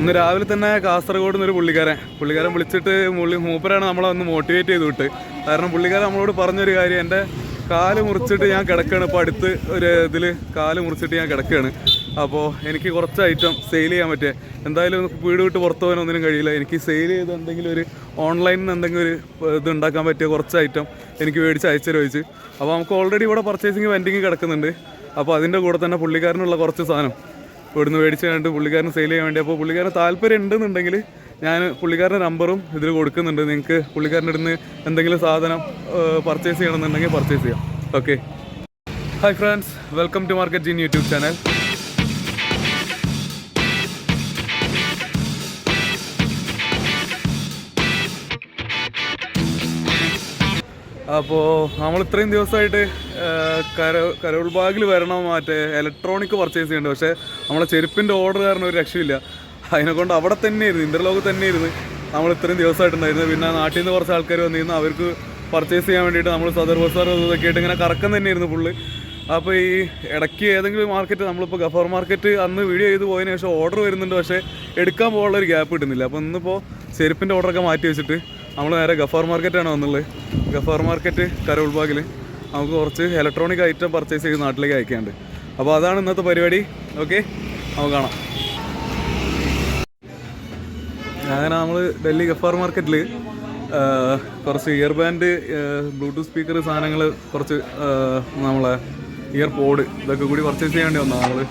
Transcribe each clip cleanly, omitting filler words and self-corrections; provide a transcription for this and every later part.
ഇന്ന് രാവിലെ തന്നെ കാസർഗോഡ് നിന്നൊരു പുള്ളിക്കാരൻ വിളിച്ചിട്ട് മൂപ്പരാണ് നമ്മളെ ഒന്ന് മോട്ടിവേറ്റ് ചെയ്ത് വിട്ട്. കാരണം പുള്ളിക്കാരൻ നമ്മളോട് പറഞ്ഞൊരു കാര്യം, എൻ്റെ കാല് മുറിച്ചിട്ട് ഞാൻ കിടക്കുകയാണ്. ഇപ്പോൾ അടുത്ത് ഒരു ഇതിൽ കാല് മുറിച്ചിട്ട് ഞാൻ കിടക്കുകയാണ്. അപ്പോൾ എനിക്ക് കുറച്ച് ഐറ്റം സെയിൽ ചെയ്യാൻ പറ്റിയ, എന്തായാലും വീട് വിട്ട് പുറത്തു പോകാൻ ഒന്നിനും കഴിയില്ല. എനിക്ക് സെയിൽ ചെയ്ത് എന്തെങ്കിലും ഒരു ഓൺലൈനിൽ നിന്ന് എന്തെങ്കിലും ഒരു ഇത് ഉണ്ടാക്കാൻ പറ്റിയ കുറച്ച് ഐറ്റം എനിക്ക് മേടിച്ച് അയച്ചു ചോദിച്ച്. അപ്പോൾ നമുക്ക് ഓൾറെഡി ഇവിടെ പർച്ചേസിങ് പെൻഡിങ് കിടക്കുന്നുണ്ട്. അപ്പോൾ അതിൻ്റെ കൂടെ തന്നെ പുള്ളിക്കാരനുള്ള കുറച്ച് സാധനം ഇവിടുന്ന് മേടിച്ച് കഴിഞ്ഞിട്ട് പുള്ളിക്കാരന് സെയിൽ ചെയ്യാൻ വേണ്ടി. അപ്പോൾ പുള്ളിക്കാരന് താല്പര്യം ഉണ്ടെന്നുണ്ടെങ്കിൽ ഞാൻ പുള്ളിക്കാരൻ്റെ നമ്പറും ഇതിൽ കൊടുക്കുന്നുണ്ട്. നിങ്ങൾക്ക് പുള്ളിക്കാരൻ്റെ അടുത്ത് എന്തെങ്കിലും സാധനം പർച്ചേസ് ചെയ്യണമെന്നുണ്ടെങ്കിൽ പർച്ചേസ് ചെയ്യാം. Okay, hi friends, welcome to market ജീൻ യൂട്യൂബ് ചാനൽ. അപ്പോൾ നമ്മൾ ഇത്രയും ദിവസമായിട്ട് കരോൾ ബാഗിൽ വരണം, മറ്റേ ഇലക്ട്രോണിക് പർച്ചേസ് ചെയ്യേണ്ടത്. പക്ഷേ നമ്മളെ ചെരുപ്പിൻ്റെ ഓർഡർ കാരണം ഒരു രക്ഷയില്ല. അതിനെക്കൊണ്ട് അവിടെ തന്നെയായിരുന്നു, ഇൻ്റർലോക്ക് തന്നെയായിരുന്നു നമ്മൾ ഇത്രയും ദിവസമായിട്ടുണ്ടായിരുന്നത്. പിന്നെ നാട്ടിൽ നിന്ന് കുറച്ച് ആൾക്കാർ വന്നിരുന്നു, അവർക്ക് പർച്ചേസ് ചെയ്യാൻ വേണ്ടിയിട്ട് നമ്മൾ സദർ ബസാർ ഇതൊക്കെ ആയിട്ട് ഇങ്ങനെ കറക്കം തന്നെയായിരുന്നു ഫുള്ള്. അപ്പോൾ ഈ ഇടയ്ക്ക് ഏതെങ്കിലും മാർക്കറ്റ്, നമ്മളിപ്പോൾ ഗഫർ മാർക്കറ്റ് അന്ന് വീഡിയോ ചെയ്ത് പോയതിന് ശേഷം ഓർഡർ വരുന്നുണ്ട്, പക്ഷേ എടുക്കാൻ പോകാനുള്ളൊരു ഗ്യാപ്പ് കിട്ടുന്നില്ല. അപ്പോൾ ഇന്നിപ്പോൾ ചെരുപ്പിൻ്റെ ഓർഡറൊക്കെ മാറ്റി വെച്ചിട്ട് നമ്മൾ നേരെ ഗഫാർ മാർക്കറ്റാണ് വന്നുള്ളത്. ഗഫാർ മാർക്കറ്റ് കരോൾ ബാഗിൽ നമുക്ക് കുറച്ച് ഇലക്ട്രോണിക് ഐറ്റം പർച്ചേസ് ചെയ്ത് നാട്ടിലേക്ക് അയക്കാനുണ്ട്. അപ്പോൾ അതാണ് ഇന്നത്തെ പരിപാടി. ഓക്കെ, നമുക്ക് കാണാം. അങ്ങനെ നമ്മൾ ഡൽഹി ഗഫാർ മാർക്കറ്റിൽ കുറച്ച് ഇയർ ബാൻഡ്, ബ്ലൂടൂത്ത് സ്പീക്കർ സാധനങ്ങൾ, കുറച്ച് നമ്മളെ ഇയർ പോഡ് ഇതൊക്കെ കൂടി പർച്ചേസ് ചെയ്യേണ്ടി വന്നതാണ് നമ്മൾ.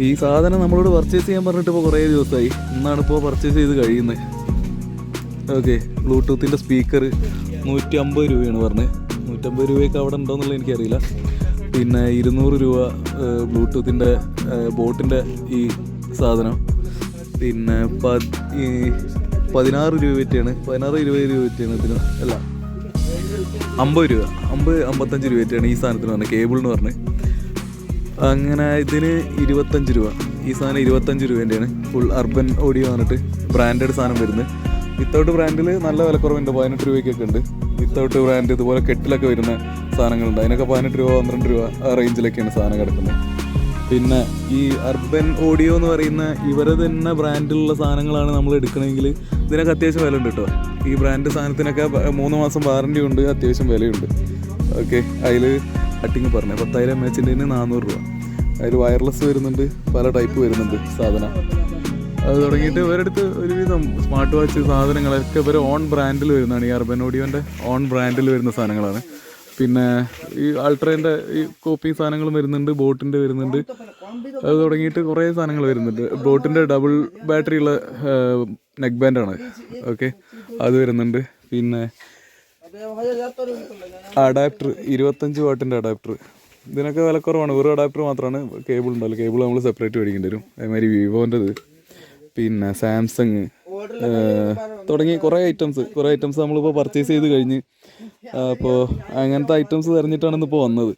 ഈ സാധനം നമ്മളോട് പർച്ചേസ് ചെയ്യാൻ പറഞ്ഞിട്ട് ഇപ്പോൾ കുറേ ദിവസമായി. ഇന്നാണ് ഇപ്പോൾ പർച്ചേസ് ചെയ്ത് കഴിയുന്നത്. ഓക്കെ, ബ്ലൂടൂത്തിൻ്റെ സ്പീക്കർ 150 രൂപയാണ് പറഞ്ഞത്. 150 രൂപയൊക്കെ അവിടെ ഉണ്ടോയെന്നുള്ളത് എനിക്കറിയില്ല. പിന്നെ 200 രൂപ ബ്ലൂടൂത്തിൻ്റെ ബോട്ടിൻ്റെ ഈ സാധനം. പിന്നെ 16 രൂപയാണ്, 16-20 രൂപയാണ് ഇതിന്. അല്ല, 50 രൂപ, 50-55 രൂപയാണ് ഈ സാധനത്തിന് പറഞ്ഞത്, കേബിളിന് പറഞ്ഞത്. അങ്ങനെ ഇതിന് 25 രൂപ. ഈ സാധനം 25 രൂപേൻ്റെയാണ്. ഫുൾ അർബൻ ഓഡിയോ പറഞ്ഞിട്ട് ബ്രാൻഡഡ് സാധനം വരുന്നത്. വിത്തൗട്ട് ബ്രാൻഡിൽ നല്ല വിലക്കുറവുണ്ട്, 18 രൂപയ്ക്കൊക്കെ ഉണ്ട്. വിത്തൗട്ട് ബ്രാൻഡ് ഇതുപോലെ കെട്ടിലൊക്കെ വരുന്ന സാധനങ്ങളുണ്ട്, അതിനൊക്കെ 18 രൂപ 12 രൂപ ആ റേഞ്ചിലൊക്കെയാണ് സാധനം കിടക്കുന്നത്. പിന്നെ ഈ അർബൻ ഓഡിയോ എന്ന് പറയുന്ന ഇവരെ തന്നെ ബ്രാൻഡിലുള്ള സാധനങ്ങളാണ് നമ്മൾ എടുക്കണമെങ്കിൽ ഇതിനൊക്കെ അത്യാവശ്യം വില ഉണ്ട് കേട്ടോ. ഈ ബ്രാൻഡ് സാധനത്തിനൊക്കെ 3 മാസം വാറണ്ടി ഉണ്ട്, അത്യാവശ്യം വിലയുണ്ട്. ഓക്കെ, അതിൽ കട്ടിങ് പറഞ്ഞത് 10,000 mAh 400 രൂപ. അതിൽ വയർലെസ് വരുന്നുണ്ട്, പല ടൈപ്പ് വരുന്നുണ്ട് സാധനം. അത് തുടങ്ങിയിട്ട് ഇവരടുത്ത് ഒരുവിധം സ്മാർട്ട് വാച്ച് സാധനങ്ങളൊക്കെ ഇവർ ഓൺ ബ്രാൻഡിൽ വരുന്നതാണ്. ഈ അർബൻ ഓഡിയോൻ്റെ ഓൺ ബ്രാൻഡിൽ വരുന്ന സാധനങ്ങളാണ്. പിന്നെ ഈ അൾട്രേൻ്റെ ഈ കോപ്പി സാധനങ്ങളും വരുന്നുണ്ട്, ബോട്ടിൻ്റെ വരുന്നുണ്ട്. അത് തുടങ്ങിയിട്ട് കുറേ സാധനങ്ങൾ വരുന്നുണ്ട്. ബോട്ടിൻ്റെ ഡബിൾ ബാറ്ററി ഉള്ള നെക്ക് ബാൻഡാണ്. ഓക്കെ, അത് വരുന്നുണ്ട്. പിന്നെ അഡാപ്റ്റർ 25 വാട്ടിൻ്റെ അഡാപ്റ്റർ, ഇതിനൊക്കെ വിലക്കുറവാണ്. വെറും അഡാപ്റ്റർ മാത്രമാണ്, കേബിൾ ഉണ്ടല്ലോ. കേബിൾ നമ്മൾ സെപ്പറേറ്റ് മേടിക്കേണ്ടി വരും. അതേമാതിരി വിവോൻ്റെത്, പിന്നെ സാംസങ് തുടങ്ങി കുറേ ഐറ്റംസ് നമ്മളിപ്പോൾ പർച്ചേസ് ചെയ്ത് കഴിഞ്ഞ്. അപ്പോൾ അങ്ങനത്തെ ഐറ്റംസ് തിരഞ്ഞിട്ടാണ് ഇന്നിപ്പോൾ വന്നത്.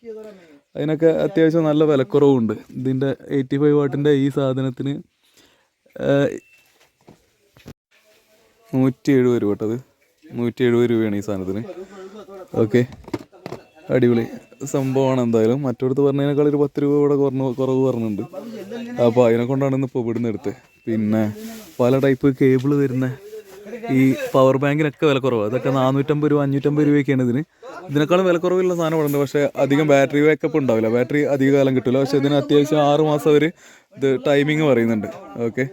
അതിനൊക്കെ അത്യാവശ്യം നല്ല വിലക്കുറവുണ്ട്. ഇതിൻ്റെ 85 വാട്ടിൻ്റെ ഈ സാധനത്തിന് 170 രൂപ കേട്ടത്. 170 രൂപയാണ് ഈ സാധനത്തിന്. ഓക്കെ, അടിപൊളി സംഭവമാണ്. എന്തായാലും മറ്റൊടുത്ത് പറഞ്ഞതിനേക്കാൾ ഒരു 10 രൂപ ഇവിടെ കുറവ് പറഞ്ഞിട്ടുണ്ട്. അപ്പോൾ അതിനെ കൊണ്ടാണ് ഇന്നിപ്പോൾ ഇവിടുന്ന് എടുത്തത്. പിന്നെ പല ടൈപ്പ് കേബിൾ വരുന്ന ഈ പവർ ബാങ്കിനൊക്കെ വിലക്കുറവ്. അതൊക്കെ 450 രൂപ 550 രൂപയൊക്കെയാണ് ഇതിന്. ഇതിനേക്കാളും വിലക്കുറവുള്ള സാധനം ഉണ്ട്. പക്ഷേ അധികം ബാറ്ററി ബാക്കപ്പ് ഉണ്ടാവില്ല, ബാറ്ററി അധിക കാലം കിട്ടില്ല. പക്ഷേ ഇതിന് അത്യാവശ്യം 6 മാസം അവർ ഇത് ടൈമിങ് പറയുന്നുണ്ട്. ഓക്കെ,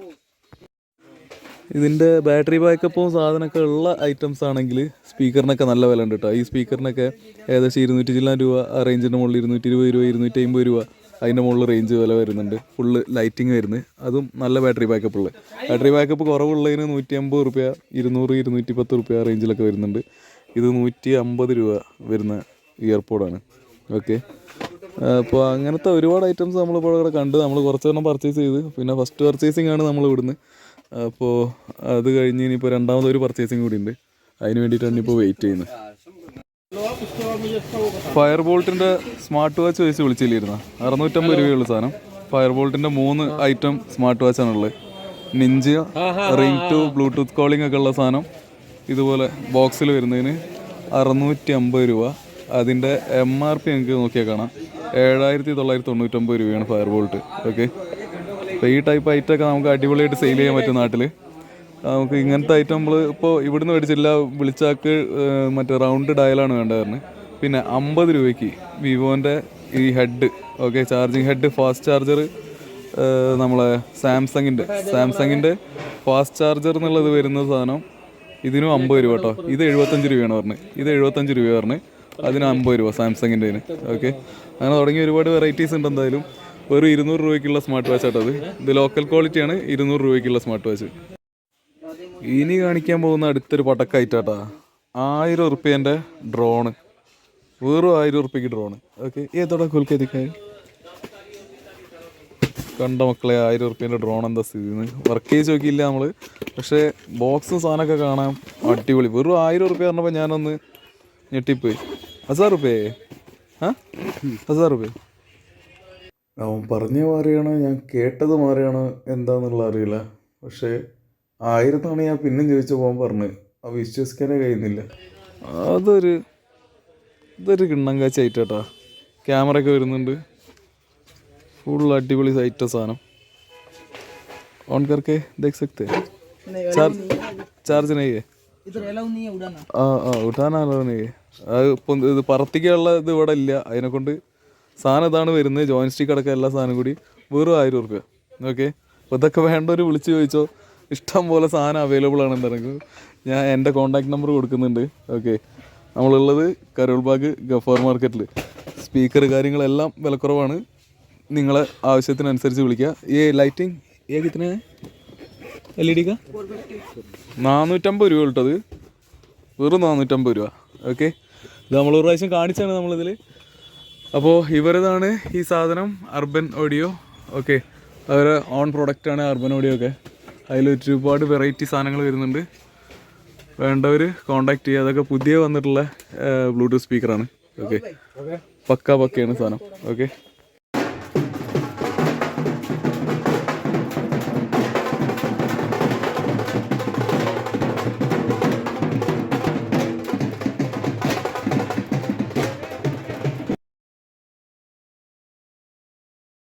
ഇതിൻ്റെ ബാറ്ററി ബാക്കപ്പും സാധനമൊക്കെ ഉള്ള ഐറ്റംസ് ആണെങ്കിൽ സ്പീക്കറിനൊക്കെ നല്ല വില ഉണ്ട് കേട്ടോ. ഈ സ്പീക്കറിനൊക്കെ ഏകദേശം 200 ചില്ലാൻ രൂപ ആ റേഞ്ചിൻ്റെ മുകളിൽ, 220 രൂപ 250 രൂപ അതിൻ്റെ മുകളിൽ റേഞ്ച് വില വരുന്നുണ്ട്. ഫുള്ള് ലൈറ്റിങ് വരുന്നത്, അതും നല്ല ബാറ്ററി ബാക്കപ്പ് ഉള്ളത്. ബാറ്ററി ബാക്കപ്പ് കുറവുള്ളതിന് 150 രൂപ 200 210 രൂപ റേഞ്ചിലൊക്കെ വരുന്നുണ്ട്. ഇത് 150 രൂപ വരുന്ന ഇയർപോഡാണ്. ഓക്കെ, അപ്പോൾ അങ്ങനത്തെ ഒരുപാട് ഐറ്റംസ് നമ്മളിപ്പോൾ ഇവിടെ കണ്ട് നമ്മൾ കുറച്ചെണ്ണം പർച്ചേസ് ചെയ്ത്. പിന്നെ ഫസ്റ്റ് പർച്ചേസിങ് ആണ് നമ്മൾ ഇവിടുന്ന്. അപ്പോൾ അത് കഴിഞ്ഞ് ഇനിയിപ്പോൾ രണ്ടാമതൊരു പർച്ചേസിങ് കൂടി ഉണ്ട്. അതിന് വേണ്ടിയിട്ടാണ് ഇപ്പോൾ വെയിറ്റ് ചെയ്യുന്നത്. ഫയർ ബോൾട്ടിൻ്റെ സ്മാർട്ട് വാച്ച് വെച്ച് വിളിച്ചില്ലായിരുന്നു. 650 രൂപയുള്ള സാധനം. ഫയർ ബോൾട്ടിൻ്റെ 3 ഐറ്റം സ്മാർട്ട് വാച്ചാണുള്ളത്. Ninja, ring two, Bluetooth calling ഒക്കെ ഉള്ള സാധനം ഇതുപോലെ ബോക്സിൽ വരുന്നതിന് 650 രൂപ. അതിൻ്റെ MRP നിങ്ങൾക്ക് നോക്കിയാൽ കാണാം, 7999 രൂപയാണ് ഫയർ ബോൾട്ട്. ഓക്കെ, അപ്പോൾ ഈ ടൈപ്പ് ഐറ്റമൊക്കെ നമുക്ക് അടിപൊളിയായിട്ട് സെയിൽ ചെയ്യാൻ പറ്റും നാട്ടിൽ. നമുക്ക് ഇങ്ങനത്തെ ഐറ്റം നമ്മൾ ഇപ്പോൾ ഇവിടുന്ന് മേടിച്ചില്ല, വിളിച്ചാക്ക് മറ്റേ റൗണ്ട് ഡയലാണ് വേണ്ടതായിരുന്നു. പിന്നെ 50 രൂപയ്ക്ക് വിവോൻ്റെ ഈ head, okay, charging head, fast charger, നമ്മളെ സാംസങ്ങിൻ്റെ ഫാസ്റ്റ് ചാർജർ എന്നുള്ളത് വരുന്ന സാധനം ഇതിനും 50 രൂപ കേട്ടോ. ഇത് 75 രൂപയാണ് പറഞ്ഞത്. ഇത് 75 രൂപ പറഞ്ഞ്, അതിന് 50 രൂപ സാംസങ്ങിൻ്റെ. ഓക്കെ, അങ്ങനെ തുടങ്ങി ഒരുപാട് വെറൈറ്റീസ് ഉണ്ട്. എന്തായാലും ഒരു 200 രൂപയ്ക്കുള്ള സ്മാർട്ട് വാച്ച് ആട്ടോ. ഇത് ലോക്കൽ ക്വാളിറ്റിയാണ്. 200 രൂപയ്ക്കുള്ള സ്മാർട്ട് വാച്ച്. ഇനി കാണിക്കാൻ പോകുന്ന അടുത്തൊരു പടക്കായിട്ടാട്ടാ. 1000 റുപ്യേൻ്റെ ഡ്രോണ്, വെറും 1000 റുപ്യക്ക് ഡ്രോണ്. ഓക്കെ, ഏതോടെ കൊൽക്കത്തിക്കായി കണ്ട മക്കളെ, 1000 റുപ്യേൻ്റെ ഡ്രോൺ എന്താ സ്ഥിതി വർക്ക് ചെയ്ത് നോക്കിയില്ല നമ്മൾ. പക്ഷേ ബോക്സും സാധനമൊക്കെ കാണാൻ അടിപൊളി. വെറും 1000 റുപ്യ പറഞ്ഞപ്പോൾ ഞാനൊന്ന് ഞെട്ടിപ്പോയി. 1000 റുപ്യേ? 1000 റുപ്യ അവൻ പറഞ്ഞ മാറിയാണോ ഞാൻ കേട്ടത് മാറിയാണോ എന്താണെന്നുള്ള അറിയില്ല. പക്ഷേ 1000 ഞാൻ പിന്നും ചോദിച്ചു പോകാൻ പറഞ്ഞ് അത് വിശ്വസിക്കാനേ കഴിയുന്നില്ല. ഇതൊരു കിണ്ണം കാച്ച ഐറ്റാട്ടാ. ക്യാമറ ഒക്കെ വരുന്നുണ്ട്, ഫുൾ അടിപൊളി സൈറ്റ് സാധനം. ഓൺ करके देख सकते हैं. चार्ज नहीं है. ഉഠാനാ नहीं है. അത് ഇപ്പം ഇത് പറത്തിക്കുള്ള ഇത് ഇവിടെ ഇല്ല. അതിനെക്കൊണ്ട് സാധനം ഇതാണ് വരുന്നത്. ജോയിൻ സ്റ്റിക്ക് അടക്കം എല്ലാ സാധനം കൂടി വെറും 1000 റുപ്യ. ഓക്കെ, അപ്പോൾ ഇതൊക്കെ വേണ്ടവർ വിളിച്ച് ചോദിച്ചോ. ഇഷ്ടം പോലെ സാധനം അവൈലബിൾ ആണ്. എന്താണെങ്കിൽ ഞാൻ എൻ്റെ കോൺടാക്ട് നമ്പർ കൊടുക്കുന്നുണ്ട്. ഓക്കെ, നമ്മളുള്ളത് കരോൾബാഗ് ഗഫാർ മാർക്കറ്റിൽ. സ്പീക്കർ കാര്യങ്ങളെല്ലാം വിലക്കുറവാണ്. നിങ്ങളെ ആവശ്യത്തിനനുസരിച്ച് വിളിക്കുക. ഈ ലൈറ്റിംഗ് കിട്ടുന്ന LED 450 രൂപ കിട്ടത്, വെറും 450 രൂപ. ഓക്കെ, ഇത് നമ്മളൊരു പ്രാവശ്യം കാണിച്ചാണ് നമ്മളിതിൽ. അപ്പോൾ ഇവരതാണ് ഈ സാധനം, അർബൻ ഓഡിയോ. ഓക്കെ, അവരെ ഓൺ പ്രൊഡക്റ്റാണ് അർബൻ ഓഡിയോ ഒക്കെ. അതിൽ ഒരുപാട് വെറൈറ്റി സാധനങ്ങൾ വരുന്നുണ്ട്. വേണ്ടവർ കോണ്ടാക്ട് ചെയ്യുക. അതൊക്കെ പുതിയ വന്നിട്ടുള്ള ബ്ലൂടൂത്ത് സ്പീക്കറാണ്. ഓക്കെ, പക്കയാണ് സാധനം. ഓക്കെ.